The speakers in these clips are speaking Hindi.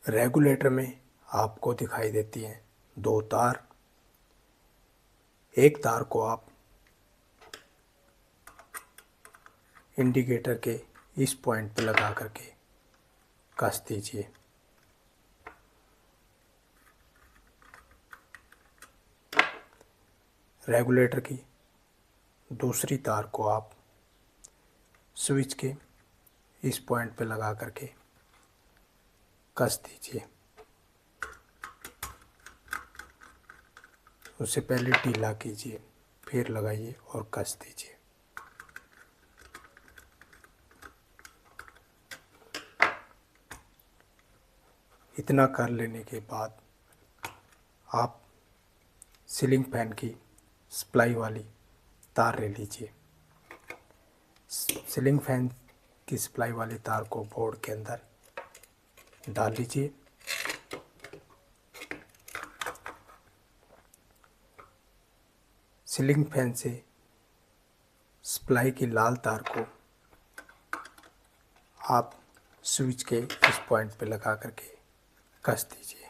रेगुलेटर में आपको दिखाई देती हैं दो तार। एक तार को आप इंडिकेटर के इस पॉइंट पर लगा करके कस दीजिए। रेगुलेटर की दूसरी तार को आप स्विच के इस पॉइंट पर लगा करके कस दीजिए। उससे पहले ढीला कीजिए, फिर लगाइए और कस दीजिए। इतना कर लेने के बाद आप सीलिंग फैन की सप्लाई वाली तार ले लीजिए। सीलिंग फैन की सप्लाई वाली तार को बोर्ड के अंदर डाल लीजिए। सीलिंग फैन से सप्लाई की लाल तार को आप स्विच के इस पॉइंट पे लगा करके कस दीजिए।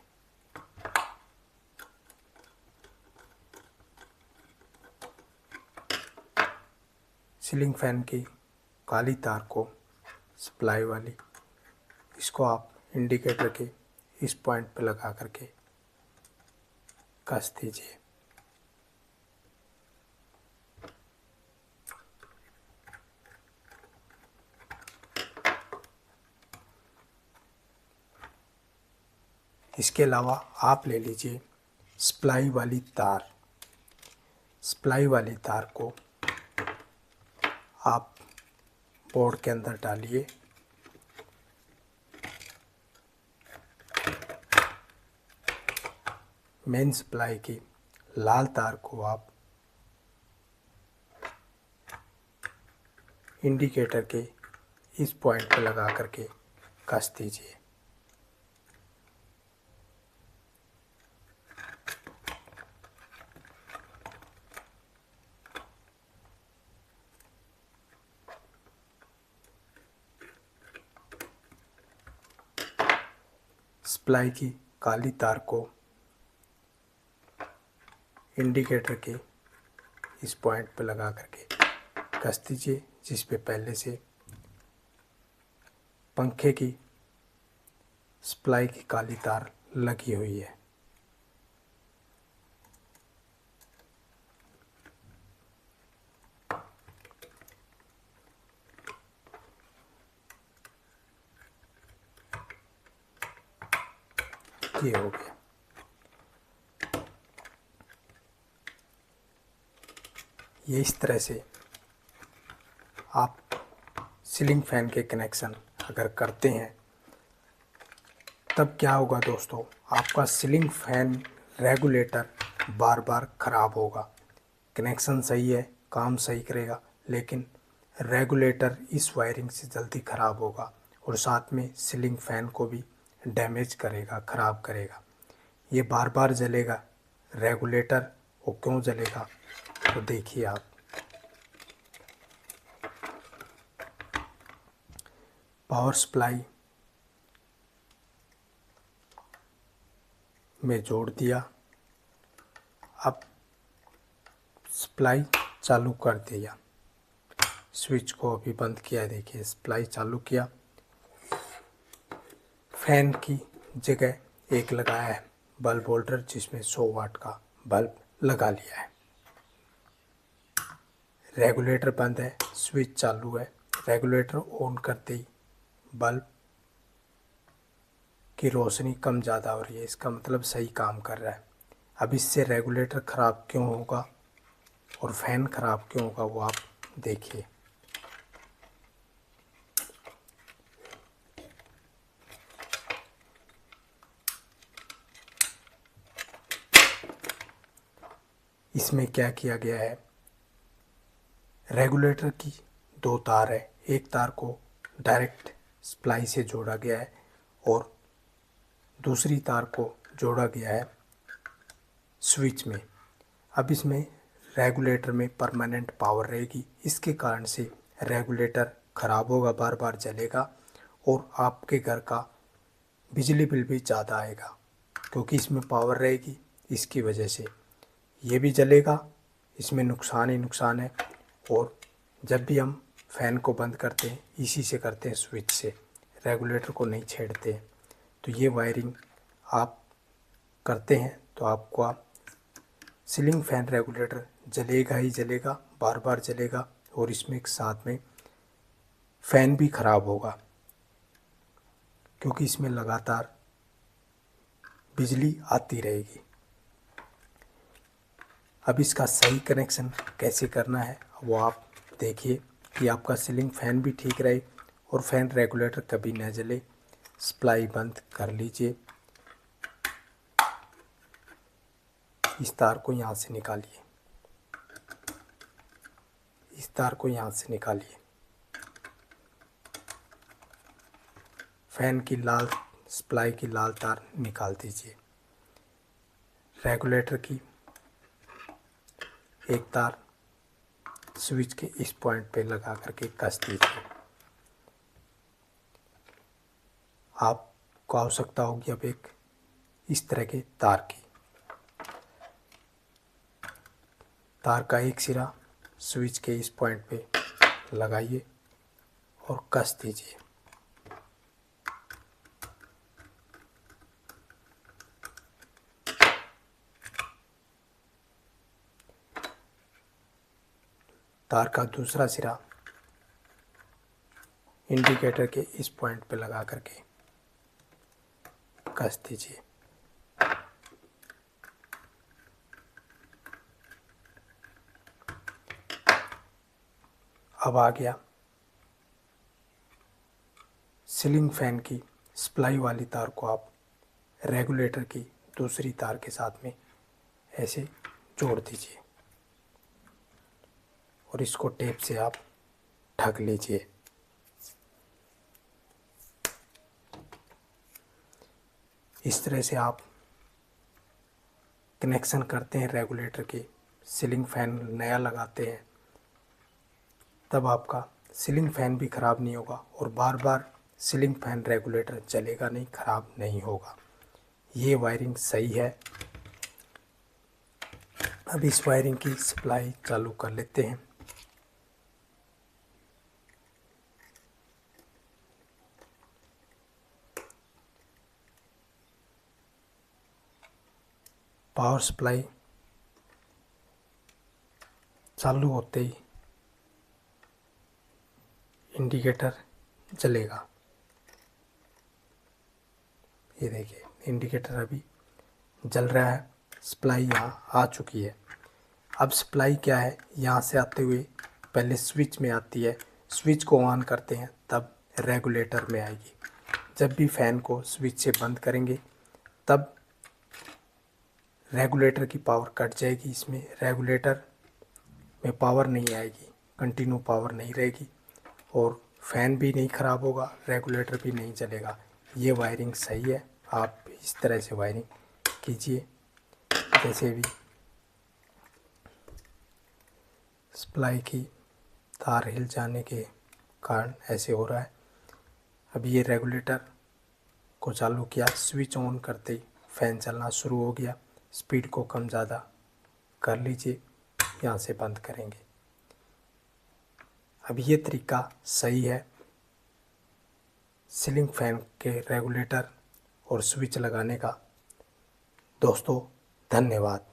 सीलिंग फैन की काली तार को सप्लाई वाली, इसको आप इंडिकेटर के इस पॉइंट पे लगा करके कस दीजिए। इसके अलावा आप ले लीजिए सप्लाई वाली तार। सप्लाई वाली तार को आप बोर्ड के अंदर डालिए। मेन सप्लाई की लाल तार को आप इंडिकेटर के इस पॉइंट पर लगा करके कस दीजिए। सप्लाई की काली तार को इंडिकेटर के इस पॉइंट पर लगा करके कस दीजिए, जिस पे पहले से पंखे की सप्लाई की काली तार लगी हुई है। ये हो गया। ये इस तरह से आप सीलिंग फैन के कनेक्शन अगर करते हैं तब क्या होगा दोस्तों, आपका सीलिंग फैन रेगुलेटर बार बार ख़राब होगा। कनेक्शन सही है, काम सही करेगा, लेकिन रेगुलेटर इस वायरिंग से जल्दी ख़राब होगा और साथ में सीलिंग फैन को भी डैमेज करेगा, ख़राब करेगा। ये बार बार जलेगा रेगुलेटर। वो क्यों जलेगा तो देखिए आप। पावर सप्लाई में जोड़ दिया, अब सप्लाई चालू कर दिया। स्विच को अभी बंद किया, देखिए सप्लाई चालू किया। फैन की जगह एक लगाया है बल्ब होल्डर, जिसमें 100 वाट का बल्ब लगा लिया है। रेगुलेटर बंद है, स्विच चालू है। रेगुलेटर ऑन करते ही बल्ब की रोशनी कम ज़्यादा हो रही है, इसका मतलब सही काम कर रहा है। अब इससे रेगुलेटर ख़राब क्यों होगा और फैन ख़राब क्यों होगा वो आप देखिए। इसमें क्या किया गया है, रेगुलेटर की दो तार है, एक तार को डायरेक्ट सप्लाई से जोड़ा गया है और दूसरी तार को जोड़ा गया है स्विच में। अब इसमें रेगुलेटर में परमानेंट पावर रहेगी, इसके कारण से रेगुलेटर ख़राब होगा, बार बार जलेगा और आपके घर का बिजली बिल भी ज़्यादा आएगा, क्योंकि इसमें पावर रहेगी। इसकी वजह से ये भी जलेगा, इसमें नुकसान ही नुकसान है। और जब भी हम फ़ैन को बंद करते हैं इसी से करते हैं, स्विच से, रेगुलेटर को नहीं छेड़ते हैं। तो ये वायरिंग आप करते हैं तो आपका सीलिंग फ़ैन रेगुलेटर जलेगा ही जलेगा, बार बार जलेगा। और इसमें एक साथ में फ़ैन भी ख़राब होगा, क्योंकि इसमें लगातार बिजली आती रहेगी। अब इसका सही कनेक्शन कैसे करना है वो आप देखिए, कि आपका सीलिंग फ़ैन भी ठीक रहे और फ़ैन रेगुलेटर कभी न जले। सप्लाई बंद कर लीजिए। इस तार को यहाँ से निकालिए, इस तार को यहाँ से निकालिए। फ़ैन की लाल सप्लाई की लाल तार निकाल दीजिए। रेगुलेटर की एक तार स्विच के इस पॉइंट पे लगा करके कस दीजिए। आपको आवश्यकता होगी अब एक इस तरह के तार की। तार का एक सिरा स्विच के इस पॉइंट पे लगाइए और कस दीजिए। तार का दूसरा सिरा इंडिकेटर के इस पॉइंट पे लगा करके कस दीजिए। अब आ गया सीलिंग फ़ैन की सप्लाई वाली तार को आप रेगुलेटर की दूसरी तार के साथ में ऐसे जोड़ दीजिए और इसको टेप से आप ढक लीजिए। इस तरह से आप कनेक्शन करते हैं रेगुलेटर के, सीलिंग फ़ैन नया लगाते हैं, तब आपका सीलिंग फ़ैन भी ख़राब नहीं होगा और बार बार सीलिंग फ़ैन रेगुलेटर चलेगा नहीं, ख़राब नहीं होगा। ये वायरिंग सही है। अब इस वायरिंग की सप्लाई चालू कर लेते हैं। पावर सप्लाई चालू होते ही इंडिकेटर जलेगा। ये देखिए इंडिकेटर अभी जल रहा है, सप्लाई यहाँ आ चुकी है। अब सप्लाई क्या है, यहाँ से आते हुए पहले स्विच में आती है, स्विच को ऑन करते हैं तब रेगुलेटर में आएगी। जब भी फ़ैन को स्विच से बंद करेंगे तब रेगुलेटर की पावर कट जाएगी। इसमें रेगुलेटर में पावर नहीं आएगी, कंटिन्यू पावर नहीं रहेगी और फ़ैन भी नहीं ख़राब होगा, रेगुलेटर भी नहीं चलेगा। ये वायरिंग सही है। आप इस तरह से वायरिंग कीजिए। जैसे भी सप्लाई की तार हिल जाने के कारण ऐसे हो रहा है। अभी ये रेगुलेटर को चालू किया, स्विच ऑन करते ही फ़ैन चलना शुरू हो गया। स्पीड को कम ज़्यादा कर लीजिए, यहाँ से बंद करेंगे। अब ये तरीका सही है सीलिंग फ़ैन के रेगुलेटर और स्विच लगाने का। दोस्तों धन्यवाद।